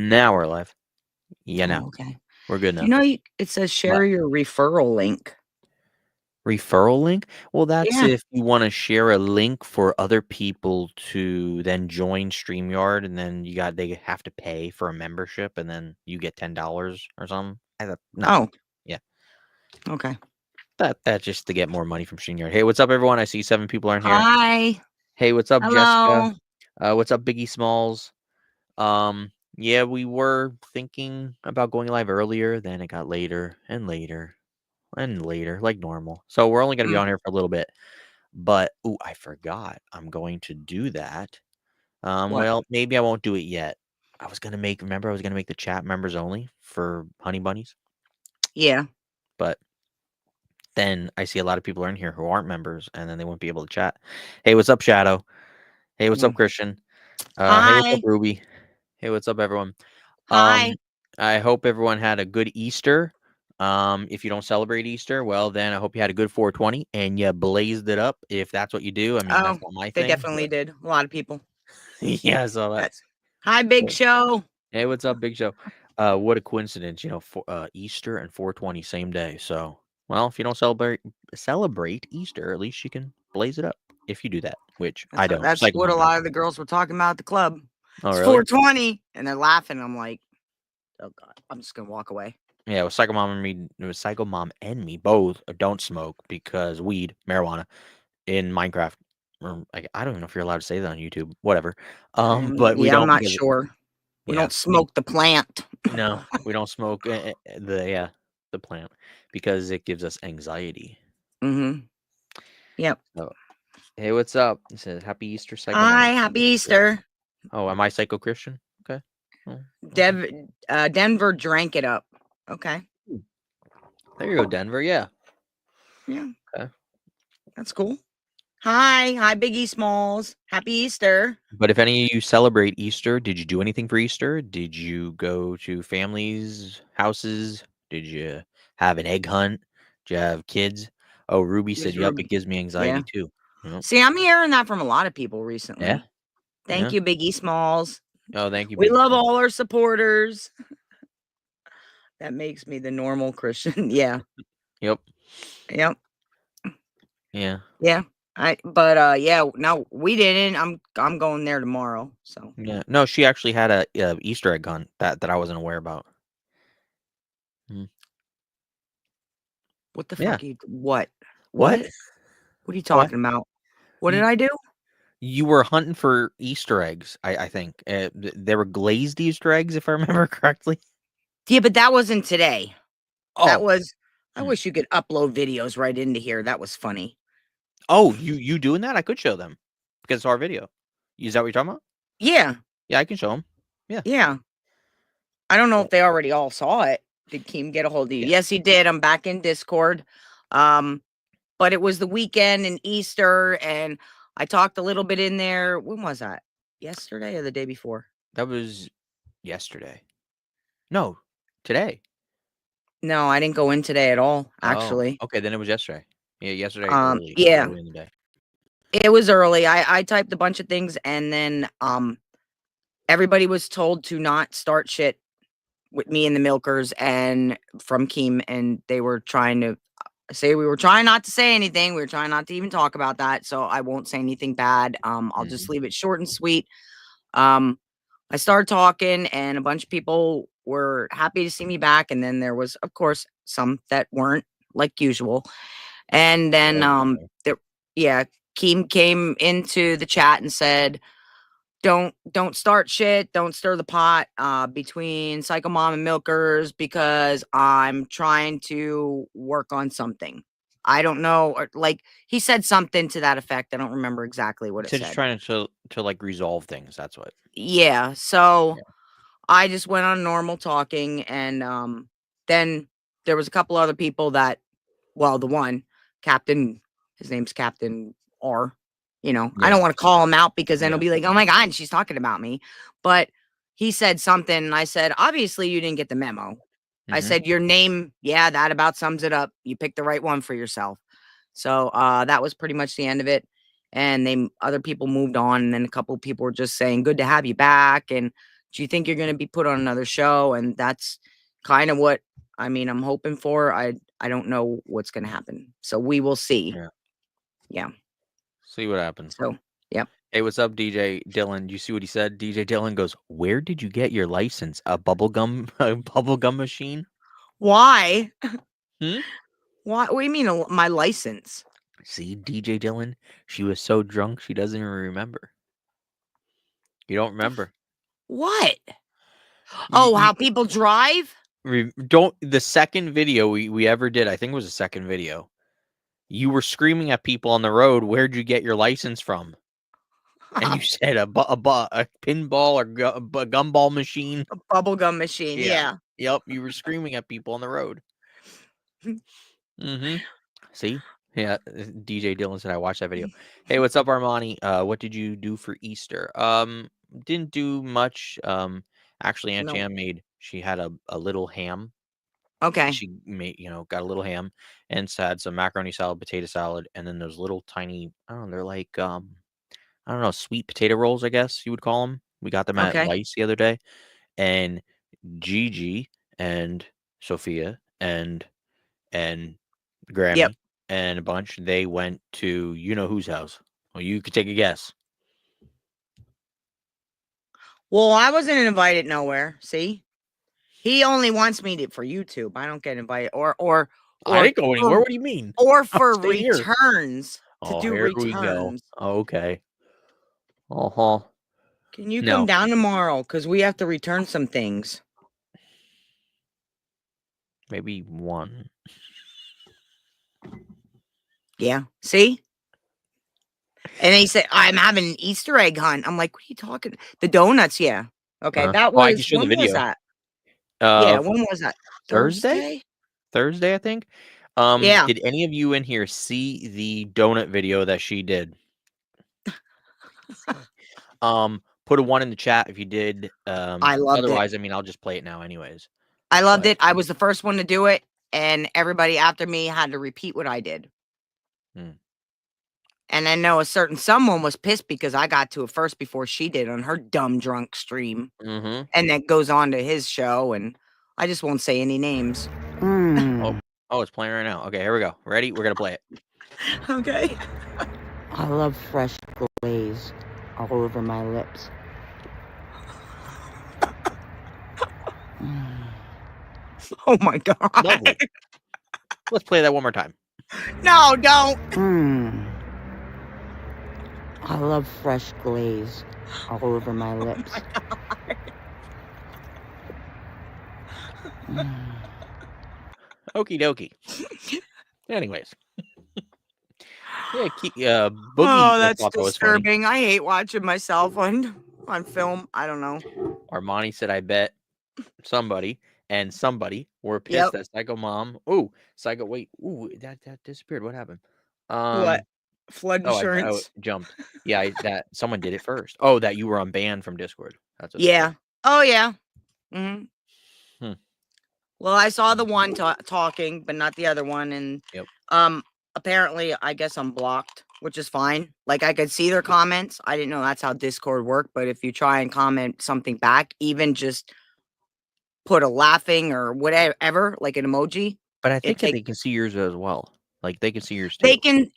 Now we're live. Yeah, now. Oh, okay. We're good now. You know, it says share What? your referral link. Referral link? Well, that's Yeah. if you want to share a link for other people to then join StreamYard, and then they have to pay for a membership, and then you get $10 or something. No. Oh, Yeah. okay. That's just to get more money from StreamYard. Hey, what's up, everyone? I see 7 people aren't here. Hi. Hey, what's up, Jessica? Hello. What's up, Biggie Smalls? Yeah, we were thinking about going live earlier, then it got later and later and later, like normal. So we're only gonna be Mm, on here for a little bit. But I forgot. I'm going to do that. what? Well, maybe I won't do it yet. Remember I was gonna make the chat members only for Honey Bunnies, Yeah. but then I see a lot of people are in here who aren't members, and then they won't be able to chat. Hey, what's up, Shadow? Hey, what's up, Mm. Christian? Hey, what's up, Hi. Ruby? Hey, what's up, everyone? Hi. I hope everyone had a good Easter. If you don't celebrate Easter, well, then I hope you had a good 420 and you blazed it up. If that's what you do, I mean, that's Oh, not my they thing. definitely did. A lot of people. Yeah, I saw that. That's Hi, Big Cool. Show. Hey, what's up, Big Show? What a coincidence, Easter and 420 same day. So, well, if you don't celebrate Easter, at least you can blaze it up if you do that, which I don't. That's Psycho what a Mom does. lot of the girls were talking about at the club. Oh, It's really? 420, and they're laughing. I'm like, oh God, I'm just gonna walk away. Yeah, it was Psycho Mom and me. It was Psycho Mom and me both don't smoke because weed, marijuana in Minecraft. Or I don't even know if you're allowed to say that on YouTube. Whatever. But we Yeah, I'm don't not because sure. We yeah, don't smoke the plant. no, we don't smoke the plant because it gives us anxiety. Mm-hmm. Yep. So, hey, what's up? It says Happy Easter, Psycho Hi, Mom. happy Yeah. Easter. Oh, am I Psycho Christian? Okay. Oh, okay. Denver drank it up. Okay. There you go, Denver. Yeah. Yeah, Okay. that's cool. Hi, Biggie Smalls. Happy Easter. But if any of you celebrate Easter, did you do anything for Easter? Did you go to families' houses? Did you have an egg hunt? Did you have kids? Oh, Ruby said, Here's "Yep, it Ruby. gives me Yeah. anxiety too." Yep. See, I'm hearing that from a lot of people Yeah. recently. Yeah. Thank you, Biggie Smalls. Oh, thank you, We Biggie love Small. all our supporters. That makes me the normal Christian. Yeah. Yep. Yep. Yeah. Yeah. Yeah, no, we didn't. I'm going there tomorrow. So Yeah. No, she actually had a Easter egg hunt that I wasn't aware about. Mm. what the Yeah. fuck what? What? What? What are you What? talking about? What did You I do? you were hunting for Easter eggs. I think they were glazed Easter eggs, if I remember correctly. Yeah, but that wasn't today. That Oh. was I Mm. wish you could upload videos right into here. That was funny. Oh, you doing that? I could show them because it's our video. Is that what you're talking about? Yeah. Yeah, I can show them. Yeah. Yeah. I don't know Yeah. if they already all saw it. Did Keem get a hold of you? Yeah. Yes, he did. I'm back in Discord. But it was the weekend and Easter, and I talked a little bit in there. When was that? Yesterday or the day before? That was yesterday. No, today. No, I didn't go in today at all, Oh, actually. okay. Then it was yesterday. Yeah, yesterday Yeah, early in the day. it was early. I typed a bunch of things, and then everybody was told to not start shit with me and the milkers and from Keem, and they were trying to say we were trying not to say anything. We were trying not to even talk about that, so I won't say anything bad. I'll just Mhm. leave it short and sweet. Um, I started talking, and a bunch of people were happy to see me back, and then there was, of course, some that weren't, like usual. And then, Okay. there, yeah, Keem came into the chat and said, don't start shit, don't stir the pot between Psycho Mom and Milkers because I'm trying to work on something. I don't know, or like he said something to that effect. I don't remember exactly what it So just said. trying to like resolve things. That's what. Yeah, so Yeah. I just went on normal talking, and then there was a couple other people that, well, the one Captain, his name's Captain R. I Yeah. don't want to call him out because then he'll Yeah. be like, "Oh my god, she's talking about me." But he said something, and I said, "Obviously, you didn't get the memo." I Mhm. said, "Your name, yeah, that about sums it up. You picked the right one for yourself." So that was pretty much the end of it. And other people moved on, and then a couple of people were just saying, "Good to have you back," and do you think you're going to be put on another show? And that's kind of what I'm hoping for. I don't know what's going to happen, so we will see. Yeah. Yeah. See what happens. So, yep. Hey, what's up, DJ Dylan? You see what he said? DJ Dylan goes, "Where did you get your license? A bubblegum machine?" Why? Hmm? Why? What do you mean my license? See, DJ Dylan, she was so drunk she doesn't even remember. You don't remember. What? You, Oh, you how people drive? don't. The second video we ever did, I think it was the second video. You were screaming at people on the road. Where'd you get your license from? And you said a pinball or a gumball machine. A bubblegum machine. Yeah. Yeah. Yep. You were screaming at people on the road. Mm-hmm. See? Yeah. DJ Dylan said I watched that video. Hey, what's up, Armani? What did you do for Easter? Didn't do much. Actually, Aunt No. Jam she had a little ham. Okay. She made, got a little ham and had some macaroni salad, potato salad, and then those little tiny, I don't know, they're like I don't know, sweet potato rolls, I guess you would call them. We got them at Okay. Lice the other day, and Gigi and Sophia and Grammy Yep. and a bunch, they went to you know whose house. Well, you could take a guess. Well, I wasn't invited nowhere. See, he only wants me for YouTube. I don't get invited, I didn't go anywhere. for, What do you mean? I for stayed here. returns to Oh, do here we go. returns. Okay. Uh-huh. Can you come No. down tomorrow? Because we have to return some things. Maybe one. Yeah. See? And he said, I'm having an Easter egg hunt. I'm like, what are you talking? The donuts, yeah. Okay. That Oh, I can was, show the when was video. that? Yeah, Uh, when was that? Thursday? Thursday, I think. Yeah. Did any of you in here see the donut video that she did? Put a 1 in the chat if you did. I loved it. Otherwise, I mean, I'll just play it now anyways. I loved But it. I was the first one to do it, and everybody after me had to repeat what I did. And I know a certain someone was pissed because I got to it first before she did on her dumb drunk stream. Mhm. And that goes on to his show, and I just won't say any names. Oh, it's playing right now. Okay, here we go. Ready? We're gonna play it. Okay. I love fresh glaze all over my lips. Oh my God. Lovely. Let's play that one more time. No, don't. I love fresh glaze all over my lips. Okie dokie. Anyways. Oh, Yeah, Boogie that's thought that was funny. disturbing. I hate watching myself on film. I don't know. Armani said, I bet somebody and somebody were Yep. pissed at Psycho Mom. Ooh, Psycho, wait. Ooh, that disappeared. What happened? What? Flood Oh, I insurance? jumped. Yeah, that someone did it first. Oh, that you were unbanned from Discord. That's what it Yeah. said. Oh, yeah. Mhm. Hmm. Well, I saw the one talking, but not the other one. And Yep. apparently, I guess I'm blocked, which is fine. Like, I could see their comments. I didn't know that's how Discord worked. But if you try and comment something back, even just put a laughing or whatever, like an emoji, But I think it they can see yours as well. Like, they can see yours they too.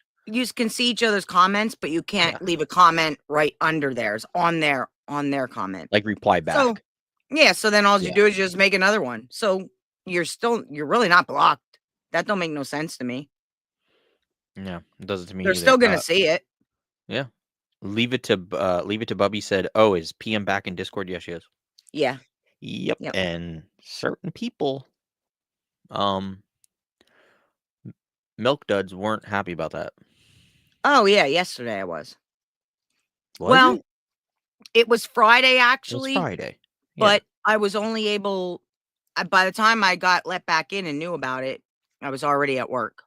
can see each other's comments, but you can't Yeah. leave a comment right under theirs on their comment. Like, reply back. So, yeah. So then all you Yeah. do is just make another one. So you're really not blocked. That don't make no sense to me. Yeah, it doesn't to me They're either. still gonna see it. Yeah. Leave it to Bubby said, "Oh, is PM back in Discord?" Yes, she is. Yeah. Yep. Yep. And certain people, milk duds weren't happy about that. Oh yeah, yesterday I was. Was it was Friday it? actually. It was Friday. Yeah. But I was only able by the time I got let back in and knew about it, I was already at work.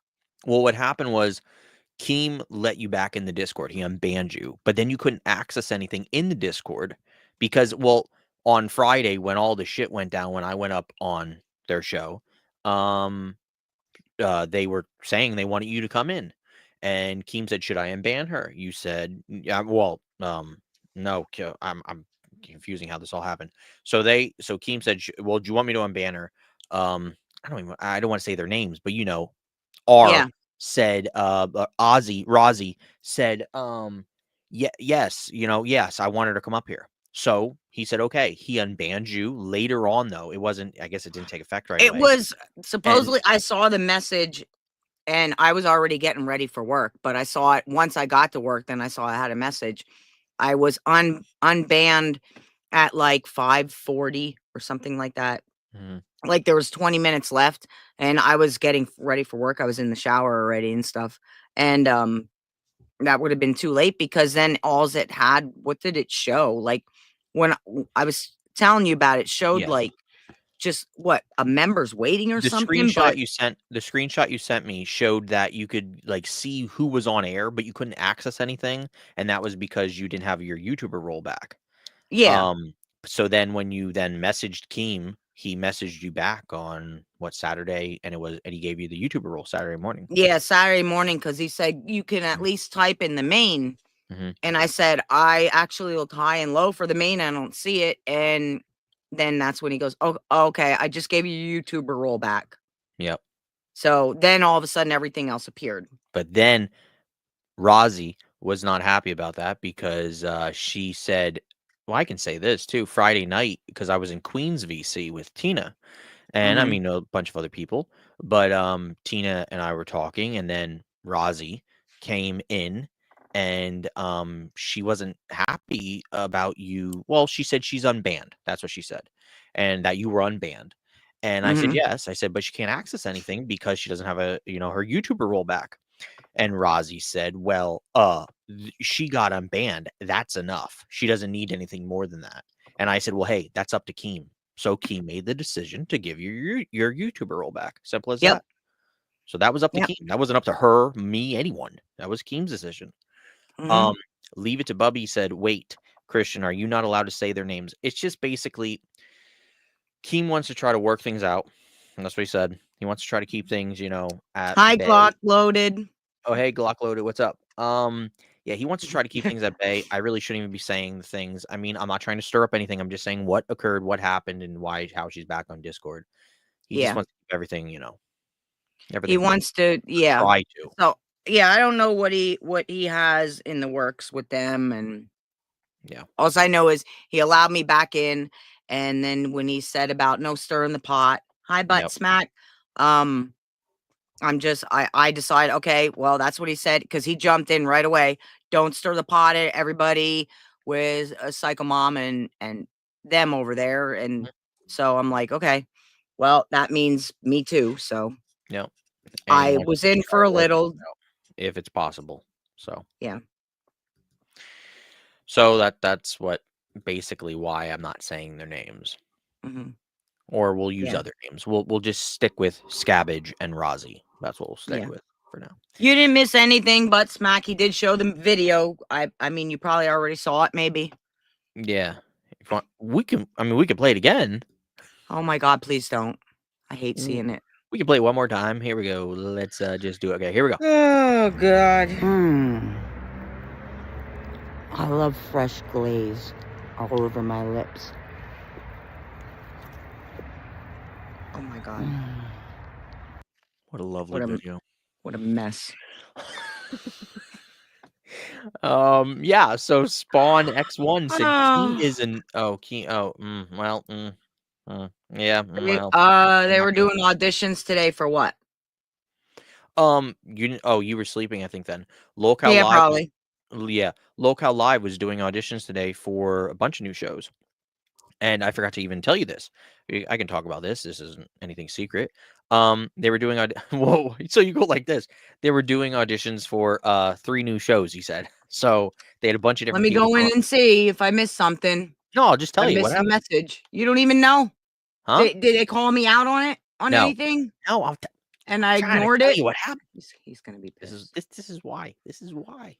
Well, what happened was Keem let you back in the Discord. He unbanned you, but then you couldn't access anything in the Discord because, well, on Friday when all the shit went down, when I went up on their show, they were saying they wanted you to come in, and Keem said, "Should I unban her?" You said, "Yeah, well, no, I'm confusing how this all happened. So Keem said, well, do you want me to unban her? I don't want to say their names, but R Yeah. said, Rozzy said, yes, yes, I wanted her to come up here. So he said, okay. He unbanned you later on, though. I guess it didn't take effect right It away. was And supposedly, I saw the message and I was already getting ready for work, but I saw it once I got to work. Then I saw I had a message. I was unbanned at like 5:40 or something like that. Mhm. Like there was 20 minutes left and I was getting ready for work. I was in the shower already and stuff. And that would have been too late because then all's it had, what did it show? Like when I was telling you about it, showed Yeah. like just what, a member's waiting or The something. screenshot But you sent me showed that you could like see who was on air, but you couldn't access anything, and that was because you didn't have your YouTuber rollback. yeah, So then when you then messaged Keem, he messaged you back on what, Saturday, and he gave you the YouTuber role Saturday morning. yeah, Saturday morning, because he said you can at least type in the main. Mhm. And I said, I actually look high and low for the main. I don't see it. And then that's when he goes, oh, okay, I just gave you your YouTuber rollback. Yep. So then all of a sudden everything else appeared. But then Rozzy was not happy about that because she said, well, I can say this too, Friday night, because I was in Queens VC with Tina. And I Mhm. mean, a bunch of other people, but Tina and I were talking, and then Rozzy came in, and she wasn't happy about you. Well, she said she's unbanned. That's what she said, and that you were unbanned. And I said Mhm. yes. I said, but she can't access anything because she doesn't have her YouTuber rollback. And Rozzy said, well, she got unbanned. That's enough. She doesn't need anything more than that. And I said, well, hey, that's up to Keem. So Keem made the decision to give you your YouTuber rollback. Simple as Yep. that. So that was up to Yep. Keem. That wasn't up to her, me, anyone. That was Keem's decision. Mhm. Leave it to Bubby said, wait, Christian, are you not allowed to say their names? It's just basically Keem wants to try to work things out. And that's what he said. He wants to try to keep things, at High bay. clock loaded. Oh, hey, Glock loaded. What's up? Yeah, he wants to try to keep things at bay. I really shouldn't even be saying the things. I mean, I'm not trying to stir up anything. I'm just saying what occurred, what happened, and how she's back on Discord. He just Yeah. wants to keep everything, He everything wants to, yeah. try to. So yeah, I don't know what he has in the works with them. And Yeah. all I know is he allowed me back in. And then when he said about no stir in the pot, hi butt Yep. smack, I decide, okay, well, that's what he said, because he jumped in right away. Don't stir the pot at everybody with a psycho mom and them over there. And so I'm like, okay, well, that means me too. So Yep. And he I wants was to in try for to a work little. things out if it's possible. So Yeah. that's what basically why I'm not saying their names. Mhm. Or we'll use Yeah. other names. We'll just stick with Scabbage and Rozzy. That's what we'll stick Yeah. with for now. You didn't miss anything but smack. He did show the video. I mean, you probably already saw it, maybe. Yeah. If you want, we can play it again. Oh my God, please don't. I hate Mm, seeing it. We can play it one more time. Here we go. Let's just do it. Okay, here we go. Oh God. I love fresh glaze all over my lips. Oh my God. What a lovely video. What a mess. Yeah, so Spawn X1 said Keem Oh. isn't Keem well, yeah, They, well, I'm they not were gonna doing auditions today for what? you were sleeping, I think then. Locale Yeah, Live was probably. yeah, Locale Live was doing auditions today for a bunch of new shows. And I forgot to even tell you this. I can talk about this. This isn't anything secret. They were doing whoa, so you go like this. They were doing auditions for 3 new shows, he said. So they had a bunch of Let different me people go come in up. and see if I missed something. No, I'll just I tell you what missed a happened. message. You don't even know. Huh? Did they call me out on it? On No. anything? No, And I'm I trying to ignored tell it? you what happened. He's gonna be This is pissed. this is why. This is why.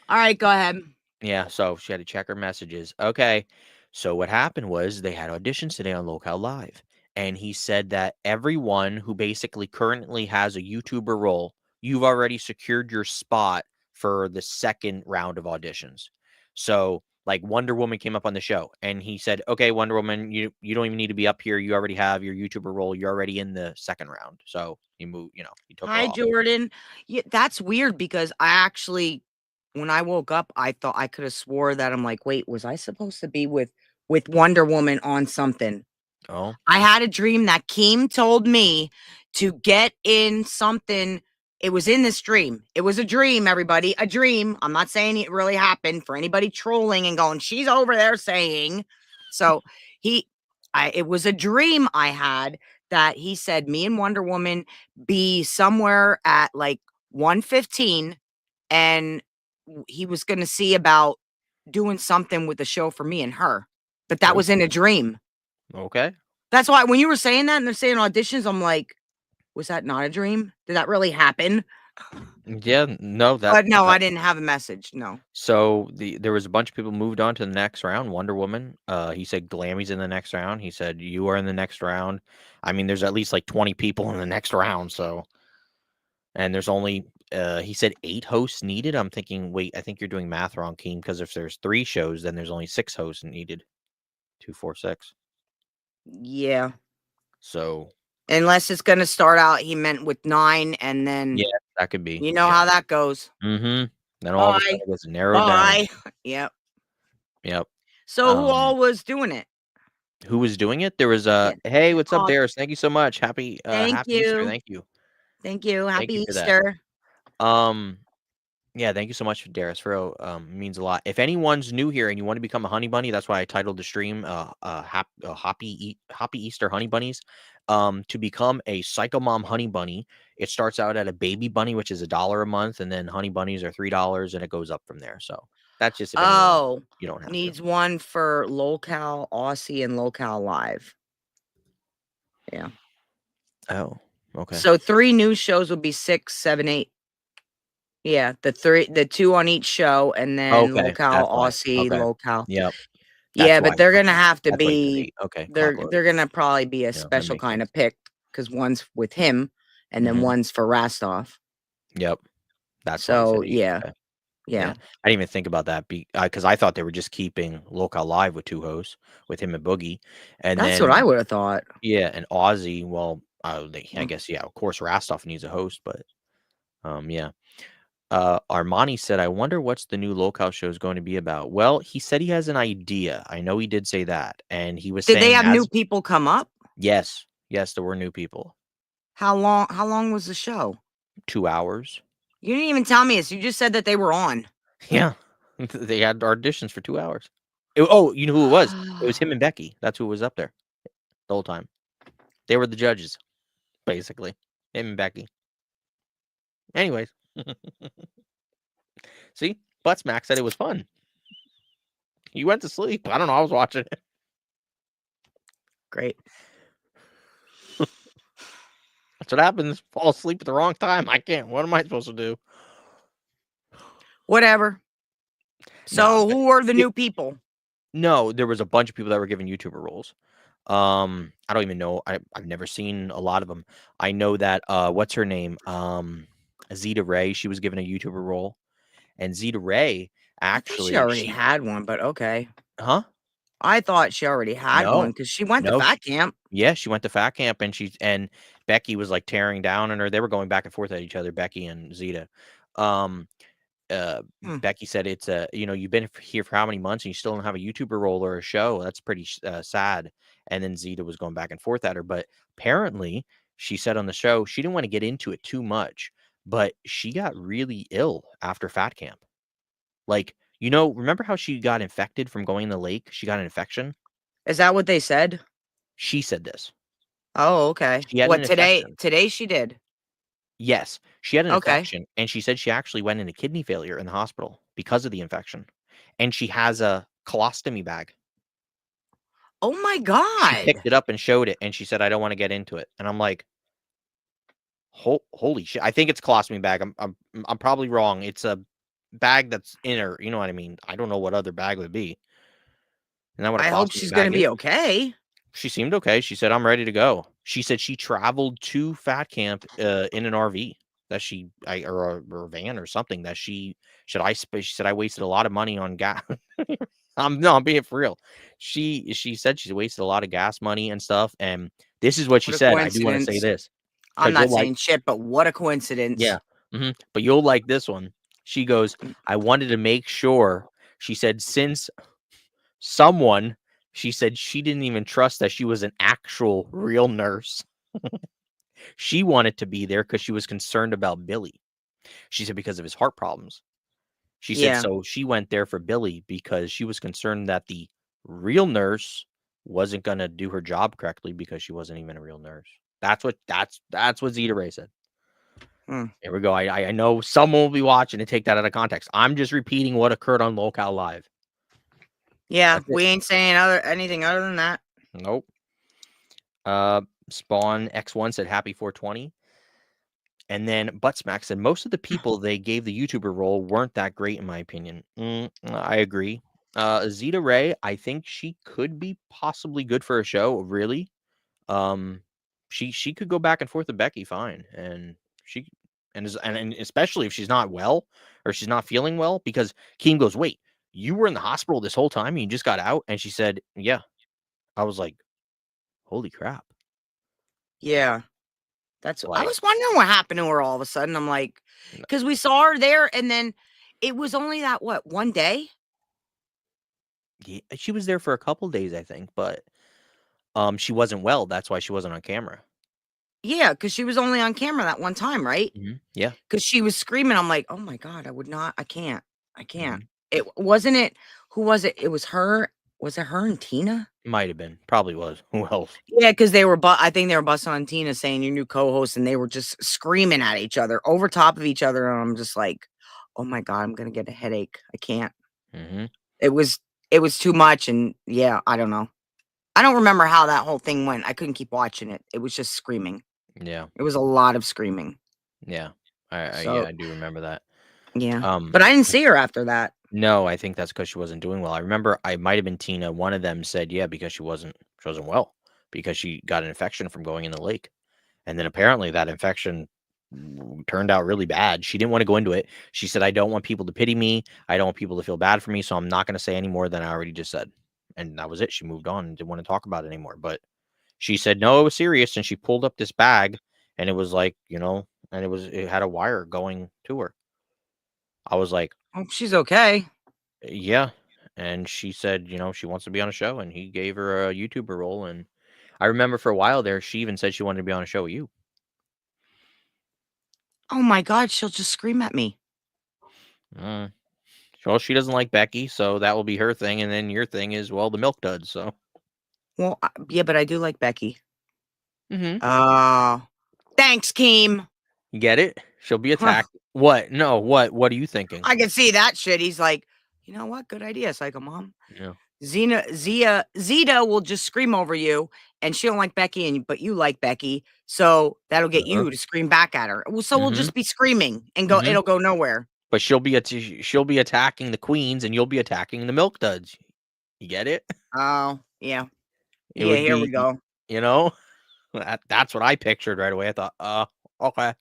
All right, go ahead. Yeah, so she had to check her messages. Okay. So what happened was they had auditions today on Locale Live. And he said that everyone who basically currently has a YouTuber role, you've already secured your spot for the second round of auditions. So like Wonder Woman came up on the show, and he said, "Okay, Wonder Woman, you don't even need to be up here. You already have your YouTuber role. You're already in the second round." So he moved, he took her Hi, off. Jordan. Yeah, that's weird because I actually, when I woke up, I thought I could have swore that I'm like, wait, was I supposed to be with Wonder Woman on something? Oh, I had a dream that Keem told me to get in something. It was in this dream. It was a dream, everybody. A dream. I'm not saying it really happened for anybody trolling and going, she's over there saying. So it was a dream I had that he said me and Wonder Woman be somewhere at like 1:15, and he was going to see about doing something with the show for me and her. But that oh, was in a dream. okay. That's why when you were saying that and they're saying auditions, I'm like, was that not a dream? Did that really happen? Yeah, no, But no, I didn't have a message. No. So there was a bunch of people moved on to the next round. Wonder Woman. He said Glammy's in the next round. He said you are in the next round. I mean, there's at least like 20 people in the next round. So, and there's only he said 8 hosts needed. I'm thinking, wait, I think you're doing math wrong, Keem, because if there's 3 shows, then there's only 6 hosts needed. 2, 4, 6. Yeah. So Unless it's going to start out, he meant with 9, and then yeah, that could be. you know how that goes. Mm-hmm. Then all of a sudden Bye. it gets narrowed down. Bye. Yep. Yep. So who all was doing it? Who was doing it? There was Yeah. hey, what's up, Oh, Darius? Thank you so much. Happy thank happy Easter. you. Thank you. Thank you. Thank Happy you for that. Easter. Yeah, thank you so much, Darius. For means a lot. If anyone's new here and you want to become a honey bunny, that's why I titled the stream Hoppy Easter Honey Bunnies. To become a Psycho Mom honey bunny, it starts out at a baby bunny, which is $1 a month, and then honey bunnies are $3, and it goes up from there. So that's just if anyone you don't have needs to. one for Locale Aussie and Locale Live. Yeah. Oh, okay. So 3 news shows would be 6, 7, 8. Yeah, the 2 on each show, and then Okay, Locale that's why. Aussie, Okay. Locale. Yep. Yeah, That's why. but they're gonna Okay. have to That's why you did be 8. Okay. they're Clock loaded. they're gonna probably be a Yeah, that special makes kind sense. of pick because one's with him and then Mhm. one's for Rastov. Yep. That's why you So said 8. yeah, Okay. yeah. I didn't even think about that because I thought they were just keeping Local Live with 2 hosts, with him and Boogie, and That's what then I would have thought. yeah, and Aussie. Well, I Mm. guess yeah, of course Rastov needs a host, but yeah. Armani said, "I wonder what's the new Local show is going to be about." Well, he said he has an idea. I know he did say that, and he was Did they saying have new people come up? yes, there were new people. How long was the show? 2 hours. You didn't even tell me this. You just said that they were on. Yeah, they had auditions for 2 hours. Oh, you know who it was? It was him and Becky. That's who was up there the whole time. They were the judges, basically. Him and Becky. Anyways. See? Buttsmack said it was fun. He went to sleep. I don't know. I was watching it. Great. That's what happens. Fall asleep at the wrong time. I can't. What am I supposed to do? Whatever. So who were the new people? No, there was a bunch of people that were given YouTuber roles. I don't even know. I've never seen a lot of them. I know that what's her name? Zeta Ray, she was given a YouTuber role. And Zeta Ray I thought she actually already had one, but okay. Huh? I thought she already had one because she went to No, fat camp. yeah, she went to fat camp and Becky was like tearing down on her. They were going back and forth at each other, Becky and Zeta. Becky said it's you've been here for how many months and you still don't have a YouTuber role or a show. That's pretty sad. And then Zeta was going back and forth at her, but apparently she said on the show she didn't want to get into it too much, but she got really ill after fat camp. Like, remember how she got infected from going in the lake? She got an infection. Is that what they said? She said this. Oh, okay. She had What an today? infection. Today she did. Yes, she had an Okay. infection, and she said she actually went into kidney failure in the hospital because of the infection, and she has a colostomy bag. Oh my She God. picked it up and showed it, and she said, "I don't want to get into it." And I'm like, "Holy shit!" I think it's colostomy bag. I'm probably wrong. It's a bag that's in her. You know what I mean? I don't know what other bag would be. And that what a I hope colostomy she's gonna bag is? be okay. She seemed okay. She said, "I'm ready to go." She said she traveled to fat camp in an RV that or a van or something that she said, "I wasted a lot of money on gas." I'm being for real. She said she's wasted a lot of gas money and stuff, and this is what she What a said. I do want to say coincidence. this I'm because you'll not like, saying shit, but what a coincidence. yeah, but you'll like this one. She goes, I wanted to make sure. She said, since someone, she said she didn't even trust that she was an actual real nurse. She wanted to be there because she was concerned about Billy. She said because of his heart problems. She said Yeah. so she went there for Billy because she was concerned that the real nurse wasn't gonna do her job correctly because she wasn't even a real nurse. That's what Zeta Ray said. Here we go. I know someone will be watching and take that out of context. I'm just repeating what occurred on Locale Live. Yeah, That's it. we ain't saying anything other than that. Nope. Spawn X1 said happy 420. And then Buttsmack said most of the people they gave the YouTuber role weren't that great in my opinion. I agree. Zeta Ray, I think she could be possibly good for a show, really. She could go back and forth with Becky fine, and she and especially if she's not well or she's not feeling well, because Keem goes, wait, you were in the hospital this whole time and you just got out? And she said, yeah. I was like, holy crap. Yeah. I Like, was wondering what happened to her all of a sudden. I'm like, because we saw her there and then it was only that, what, one day? yeah, she was there for a couple days, I think, but she wasn't well. That's why she wasn't on camera. Yeah, because she was only on camera that one time, right? Yeah. Because she was screaming. I'm like, oh my God, I can't. Mhm. It wasn't it. Who was it? It was her. Was it her and Tina? Might have been. Probably was. Who else? Yeah, because I think they were busting on Tina saying your new co-host, and they were just screaming at each other over top of each other. And I'm just like, oh my God, I'm gonna get a headache. I can't. Mhm. It was too much, and yeah, I don't know. I don't remember how that whole thing went. I couldn't keep watching it. It was just screaming. Yeah. It was a lot of screaming. Yeah. Yeah, So I do remember that. yeah, but I didn't see her after that. No, I think that's because she wasn't doing well. I remember I might have been Tina. One of them said, yeah, because she wasn't well because she got an infection from going in the lake. And then apparently that infection turned out really bad. She didn't want to go into it. She said, I don't want people to pity me. I don't want people to feel bad for me. So I'm not going to say any more than I already just said. And that was it. She moved on and didn't want to talk about it anymore. But she said, no, it was serious. And she pulled up this bag and it was like, and it had a wire going to her. I was like, Oh, she's okay. yeah. And she said, she wants to be on a show, and he gave her a YouTuber role. And I remember for a while there, she even said she wanted to be on a show with you. Oh my God, she'll just scream at me. Well, she doesn't like Becky, so that will be her thing. And then your thing is, well, the milk duds. So, Well, yeah, but I do like Becky. mm-hmm. Thanks, Keem. You get it? She'll be attacked. What? No, what are you thinking? I can see that shit. He's like, you know what? Good idea, Psycho Mom. Yeah. Zeta will just scream over you, and she don't like Becky, but you like Becky, so that'll get you to scream back at her. So we'll just be screaming and go. It'll go nowhere. But she'll be attacking the queens, and you'll be attacking the milk duds. You get it? Oh yeah, It yeah. would Here we be, go. that's what I pictured right away. I thought, okay,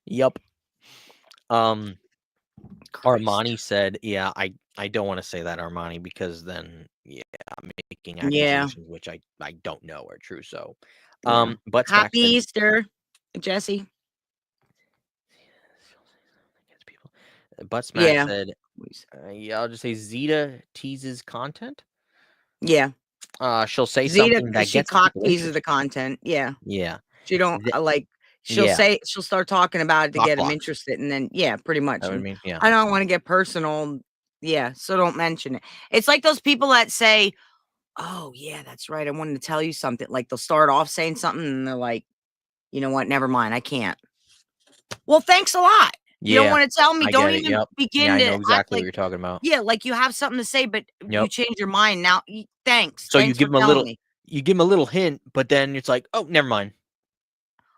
yep. Armani said, yeah, I don't want to say that, Armani, because then I'm making Yeah. accusations which I don't know are true. So, Yeah. but Happy Easter, Jesse. But Smack Yeah. said, yeah, I'll just say Zeta teases content. Yeah. She'll say Zeta, something that she gets cock people teases the interested. content. Yeah. Yeah. She don't like. She'll Yeah. say she'll start talking about it to Cock get them blocks. interested, and then yeah, pretty much. That would And mean, yeah. I don't want to get personal. Yeah, so don't mention it. It's like those people that say, "Oh yeah, that's right. I wanted to tell you something." Like they'll start off saying something, and they're like, "You know what? Never mind. I can't." Well, thanks a lot. You don't Yeah. want to tell me. I Don't get it. even Yep. Yeah, begin I to know act exactly what like you're talking about. yeah, like you have something to say, but you Yep. change your mind now. Thanks. So Thanks for telling me. you give them a little hint, but then it's like, oh, never mind.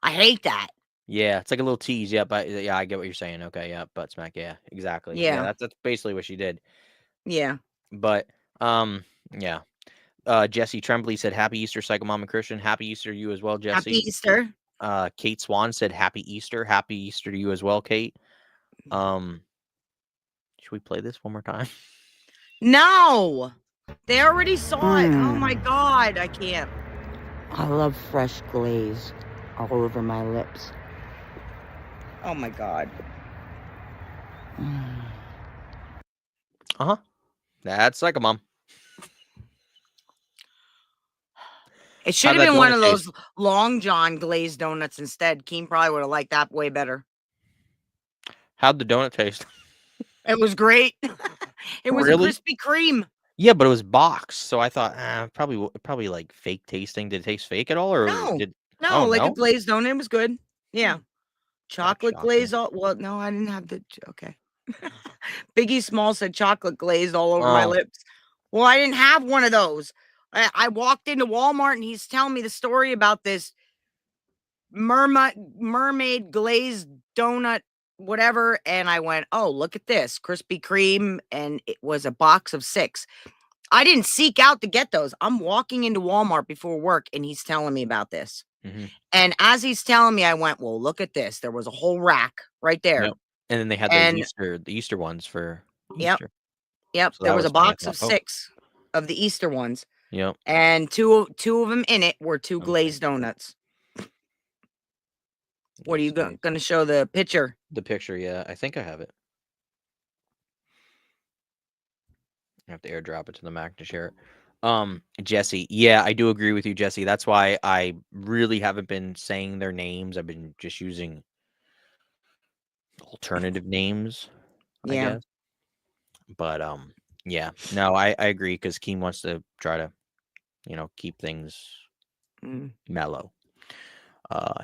I hate that. Yeah, it's like a little tease. Yeah, but yeah, I get what you're saying. Okay, yeah, butt smack. Yeah, exactly. Yeah, Yeah. that's basically what she did. Yeah. But yeah. Jesse Tremblay said, "Happy Easter, Psycho Mom and Christian. Happy Easter to you as well, Happy Jesse." Easter. Kate Swan said, "Happy Easter. Happy Easter to you as well, Kate." Should we play this one more time? No, they already saw it. Oh my God, I can't. I love fresh glaze all over my lips. Oh my God. That's like a mom. It should How'd have that been one donut of taste? those Long John glazed donuts instead. Keem probably would have liked that way better. How'd the donut taste? It was great. It was a Really? Krispy Kreme. Yeah, but it was boxed, so I thought, probably like fake tasting. Did it taste fake at all, or No, did? no, Oh like a no, glazed donut. It was good. Yeah. that's Chocolate shocking. glaze all well, no, I didn't have the okay. Biggie Small said chocolate glazed all over my Oh, lips. Well, I didn't have one of those. I walked into Walmart and he's telling me the story about this mermaid glazed donut, whatever. And I went, oh, look at this Krispy Kreme. And it was a box of 6. I didn't seek out to get those. I'm walking into Walmart before work and he's telling me about this. And as he's telling me, I went, well, look at this. There was a whole rack right there. yep. And then they had those And the Easter ones for yep, Easter. yep. So There that was a was funny. I box thought, of oh, 6 of the Easter ones. yep. And two of them in it were 2 Okay. glazed donuts. What are you Let's see. going to show the picture? The picture, yeah, I think I have it. I have to airdrop it to the Mac to share it. Jesse, yeah, I do agree with you, Jesse. That's why I really haven't been saying their names. I've been just using alternative names, I Yeah. guess. But yeah, no, I agree because Keem wants to try to, keep things mellow.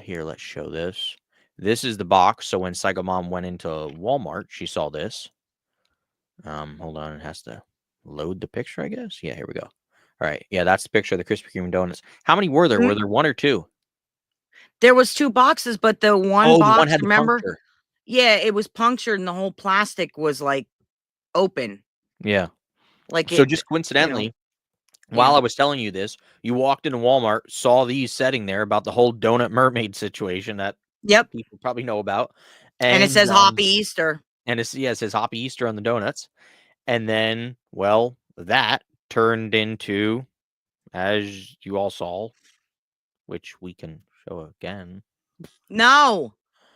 Here, let's show this. This is the box. So when Psycho Mom went into Walmart, she saw this. Hold on, it has to load the picture, I guess. Yeah, here we go. All right, yeah, that's the picture of the Krispy Kreme donuts. How many were there? Were there 1 or 2? There was 2 boxes, but the one Oh, the one box, had the remember? puncture. Yeah, it was punctured and the whole plastic was like open. Yeah. Like So it, just coincidentally, yeah. while I was telling you this, you walked into Walmart, saw these setting there about the whole donut mermaid situation that Yep. people probably know about, And it says Hoppy Easter. and it says Hoppy Easter on the donuts, and then that turned into, as you all saw, which we can show again. No.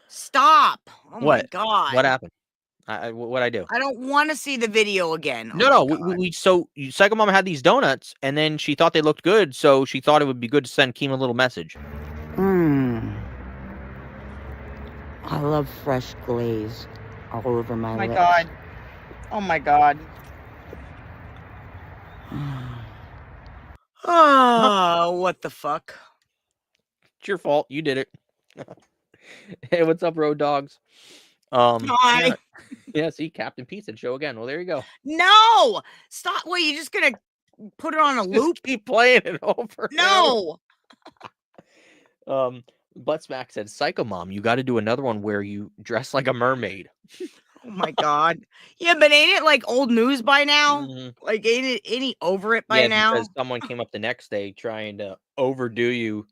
Stop. Oh my What? God. What happened? What'd I do? I don't want to see the video again. Oh No, my no. God. So Psycho Mama had these donuts, and then she thought they looked good, so she thought it would be good to send Keem a little message. I love fresh glaze all over my lips. God. Oh my God. Oh, what the fuck? It's your fault. You did it. Hey, what's up, road dogs? Hi. Yeah, see, Captain Pizza show again. Well, there you go. No. Stop. Wait, you just going to put it on a loop? Just keep playing it over. No. Buttsmack said, Psycho Mom, you got to do another one where you dress like a mermaid. Oh my God. Yeah, but ain't it like old news by now? Mhm. Like, ain't he over it by now? Because someone came up the next day trying to overdo you.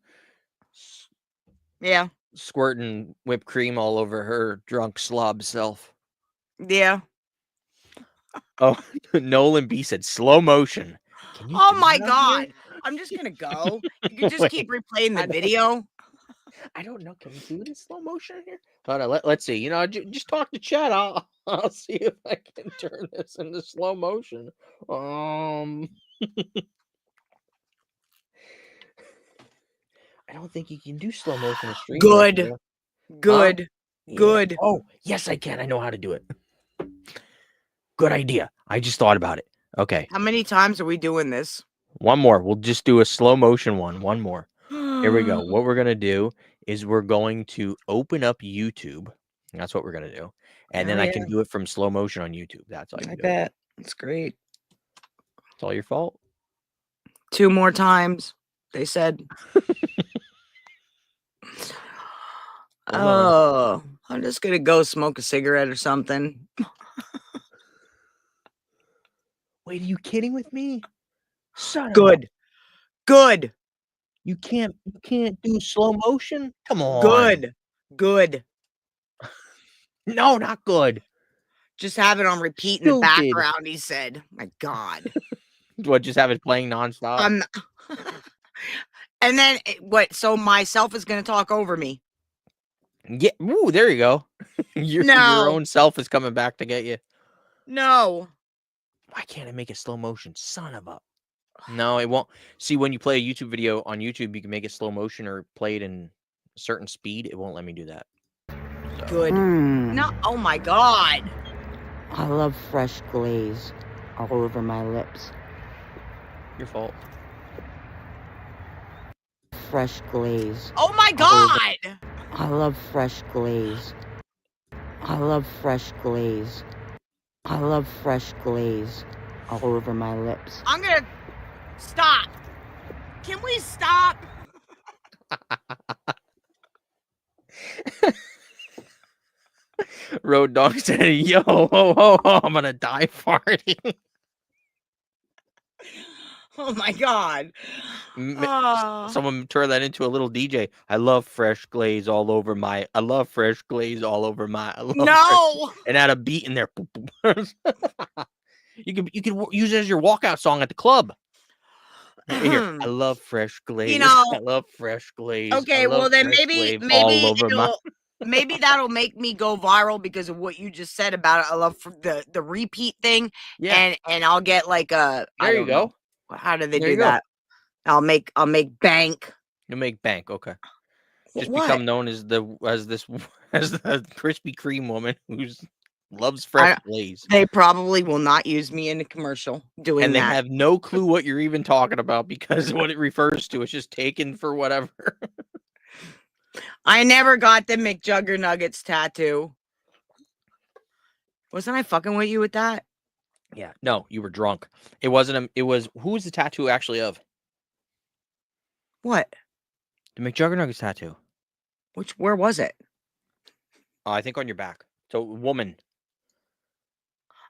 Yeah. Squirting whipped cream all over her drunk slob self. Yeah. Oh, Nolan B said slow motion. Can you Oh do my that on here? God. I'm just going to go. You can just keep replaying the video. I don't know. Can we do it in slow motion here? Hold on. Let's see. Just talk to chat. I'll see if I can turn this into slow motion. I don't think you can do slow motion in stream. Good. Good. Yeah. Good. Oh, yes, I can. I know how to do it. Good idea. I just thought about it. Okay. How many times are we doing this? One more. We'll just do a slow motion one. One more. Here we go. What we're going to do is we're going to open up YouTube. That's what we're going to do. And then I can do it from slow motion on YouTube. That's all you I do. bet. That's great. It's all your fault. 2 more times, they said. Oh, I'm just going to go smoke a cigarette or something. Wait, are you kidding with me? Son Good. Good. You can't do slow motion? Come on. Good. Good. No, not good. Just have it on repeat in the Stupid. background, he said. My God. What, just have it playing nonstop? And then, what, so myself is going to talk over me? Yeah. Ooh, there you go. Your No. own self is coming back to get you. No. Why can't I make it slow motion? Son of a... No, it won't. See, when you play a YouTube video on YouTube, you can make it slow motion or play it in a certain speed. It won't let me do that. So. Good. No. Oh, my God. I love fresh glaze all over my lips. Your fault. Fresh glaze. Oh, my God. I love fresh glaze. I love fresh glaze. I love fresh glaze all over my lips. I'm going to stop. Can we stop? Road Dog said, yo, ho, ho, ho, I'm gonna die farting. Oh my God. Someone turn that into a little DJ. I love fresh glaze all over my. I love fresh glaze all over my. I love No. And add a beat in there. You can use it as your walkout song at the club. Here, I love fresh glaze. You know, I love fresh glaze. Okay, well then maybe maybe that'll make me go viral because of what you just said about it. I love the repeat thing. Yeah. And I'll get like a There you go. How do they do that? I'll make bank. You'll make bank, okay. Just What? become known as the Krispy Kreme woman who loves fresh glaze. They probably will not use me in a commercial doing and they that. have no clue what you're even talking about because what it refers to is just taken for whatever. I never got the McJuggernuggets tattoo. Wasn't I fucking with you with that? Yeah, no, you were drunk. It wasn't. It was. Who was the tattoo actually of? What? The McJuggernuggets tattoo. Where was it? I think on your back. So, woman.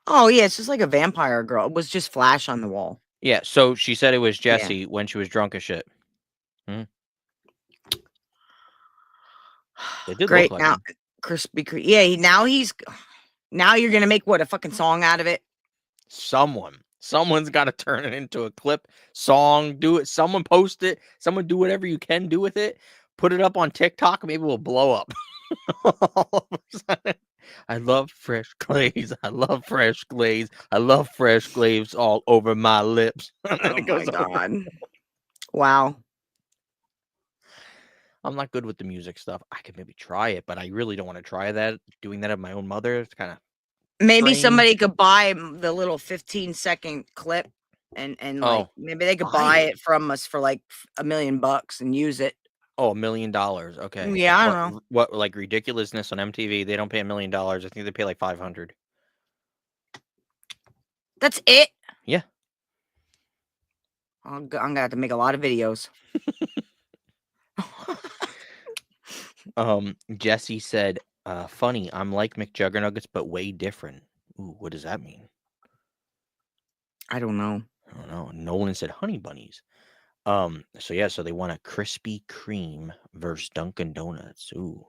Oh yeah, it's just like a vampire girl. It was just flash on the wall. Yeah. So she said it was Jessie when she was drunk as shit. They did Great. look like Now, him. Krispy Kreme. Yeah. Now you're gonna make what, a fucking song out of it? Someone's got to turn it into a clip, song, do it. Someone post it. Someone do whatever you can do with it. Put it up on TikTok. Maybe we'll blow up. All of a sudden, I love fresh glaze. I love fresh glaze. I love fresh glaze all over my lips. Oh my God. Wow. I'm not good with the music stuff. I could maybe try it, but I really don't want to try that. Doing that of my own mother, it's kind of... Maybe somebody could buy the little 15-second clip and like maybe they could buy it from us for like $1 million and use it. Oh, $1 million. Okay. Yeah, I don't know. What, like ridiculousness on MTV? They don't pay $1 million. I think they pay like 500. That's it? Yeah. I'm gonna have to make a lot of videos. Jesse said, funny, I'm like McJuggernuggets, but way different. Ooh, what does that mean? I don't know. Nolan said honey bunnies. So they want a Krispy Kreme versus Dunkin' Donuts. Ooh.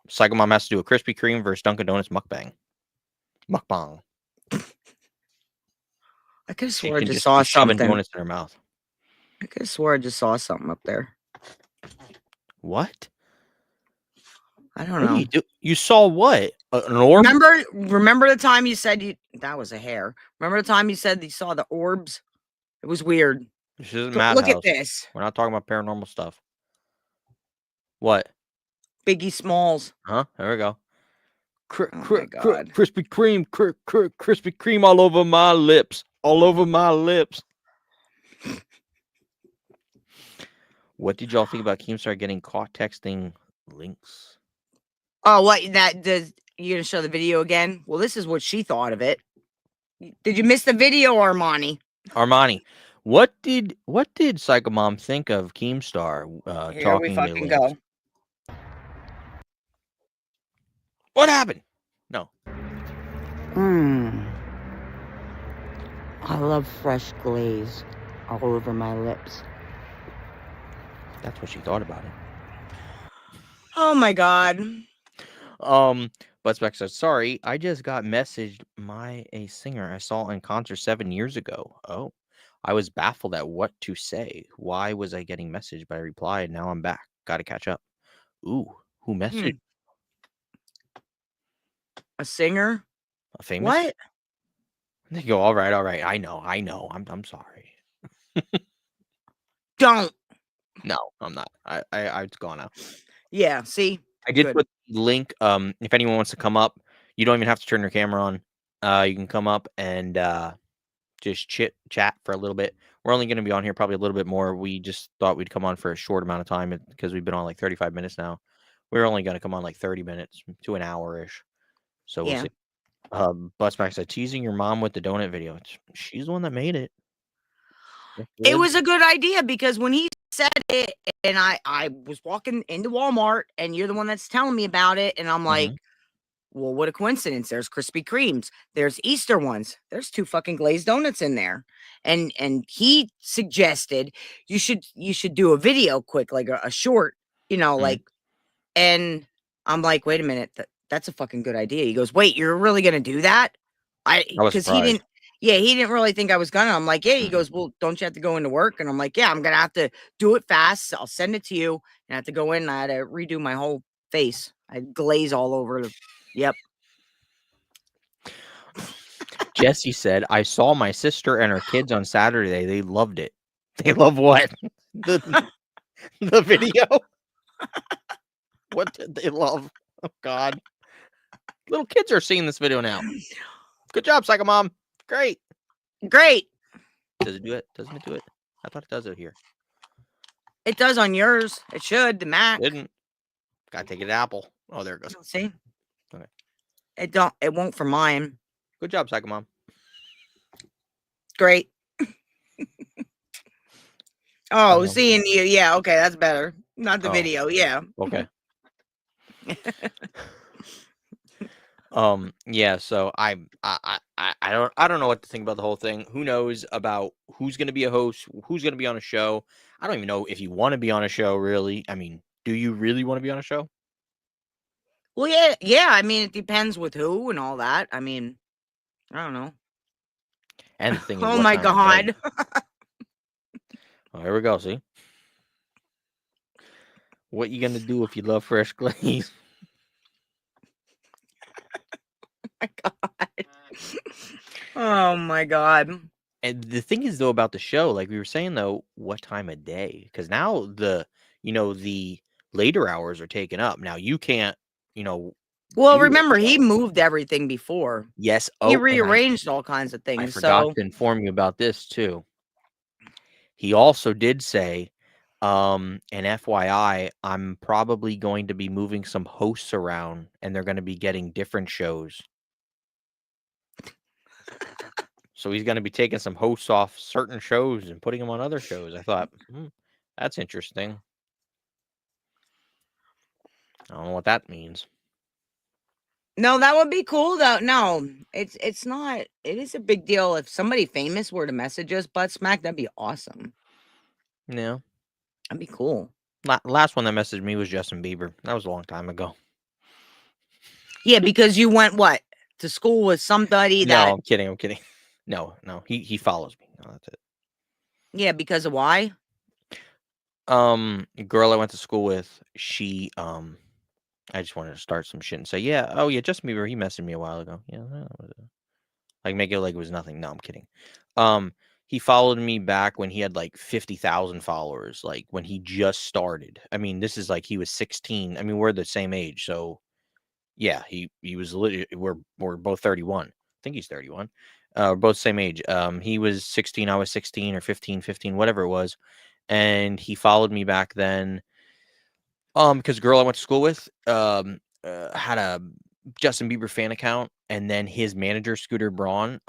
Psycho Mom has to do a Krispy Kreme versus Dunkin' Donuts mukbang. Mukbang. I could have swore I just saw shoving something. donuts in her mouth. I could have swore I just saw something up there. What? I don't know. You saw what? An orb? Remember the time you said that was a hair? Remember the time you said you saw the orbs? It was weird. This isn't Madhouse. Look at this. We're not talking about paranormal stuff. What? Biggie Smalls. Huh? There we go. God. Krispy Kreme. Krispy Kreme all over my lips. All over my lips. What did y'all think about Keemstar getting caught texting links? Oh, what? You gonna show the video again? Well, this is what she thought of it. Did you miss the video, Armani? What did Psycho Mom think of Keemstar Here talking? We fucking go. What happened? No. I love fresh glaze all over my lips. That's what she thought about it. Oh my God. Buzzback says, "Sorry, I just got messaged a singer I saw in concert 7 years ago. Oh, I was baffled at what to say. Why was I getting messaged? But I replied, now I'm back. Got to catch up. Ooh, who messaged? Hmm. A singer? A famous? What? They go, all right. I know. I'm sorry. Don't. No, I'm not. It's gone now. Yeah, see? I did Good. put the link. If anyone wants to come up, you don't even have to turn your camera on. You can come up and just chat for a little bit. We're only going to be on here probably a little bit more. We just thought we'd come on for a short amount of time because we've been on like 35 minutes now. We're only going to come on like 30 minutes to an hour-ish. So we'll Yeah. see. Busback said, teasing your mom with the donut video. She's the one that made it. It was a good idea because when he said it and I was walking into Walmart and you're the one that's telling me about it and I'm like, well, what a coincidence. There's Krispy Kremes. There's Easter ones. There's 2 fucking glazed donuts in there. And he suggested you should do a video quick, like a short, like, and I'm like, wait a minute, that's a fucking good idea. He goes, wait, you're really gonna do that? I was Because he surprised. didn't really think I was gonna. I'm like, yeah. He goes, well, don't you have to go into work? And I'm like, yeah, I'm gonna have to do it fast. I'll send it to you. And I have to go in and I had to redo my whole face. I had glaze all over. Yep. Jesse said, I saw my sister and her kids on Saturday. They loved it. They love what? The video? What did they love? Oh, God. Little kids are seeing this video now. Good job, Psycho Mom. Great. Great. Does it do it? Doesn't it do it? I thought it does it here. It does on yours. It should. The Mac. Didn't. Gotta take it to Apple. Oh, there it goes. See? Okay. It won't for mine. Good job, Psycho Mom. Great. Oh, seeing you. Yeah, okay, that's better. Not the video. Yeah. Okay. Yeah, so I don't know what to think about the whole thing. Who knows about who's going to be a host, who's going to be on a show. I don't even know if you want to be on a show, really. I mean, do you really want to be on a show? Well, yeah. I mean, it depends with who and all that. I mean, I don't know. And the thing is, oh my God. Oh, here we go. See, what you gonna do if you love fresh glaze? my God. Oh my God. And the thing is, though, about the show, like we were saying, though, what time of day? Because now the later hours are taken up. Now you can't, Well, remember, he moved everything before. Yes. He rearranged all kinds of things. I forgot to inform you about this too. He also did say, an FYI, I'm probably going to be moving some hosts around and they're going to be getting different shows. So he's going to be taking some hosts off certain shows and putting them on other shows. I thought, that's interesting. I don't know what that means. No, that would be cool though. No, it's not. It is a big deal if somebody famous were to message us, Butt Smack. That'd be awesome. Yeah, that'd be cool. Last one that messaged me was Justin Bieber. That was a long time ago. Yeah, because you went to school with somebody that. No, I'm kidding. No, he follows me. No, that's it. Yeah, because of why? A girl I went to school with, she I just wanted to start some shit and say, yeah, oh yeah, Justin Bieber, he messaged me a while ago. Yeah, like make it like it was nothing. No, I'm kidding. He followed me back when he had like 50,000 followers, like when he just started. I mean, this is like he was 16. I mean, we're the same age, so yeah, he was literally we're both 31. I think he's 31. Both same age. He was 16, I was 16 or 15, whatever it was, and he followed me back then. Because the girl I went to school with had a Justin Bieber fan account, and then his manager Scooter Braun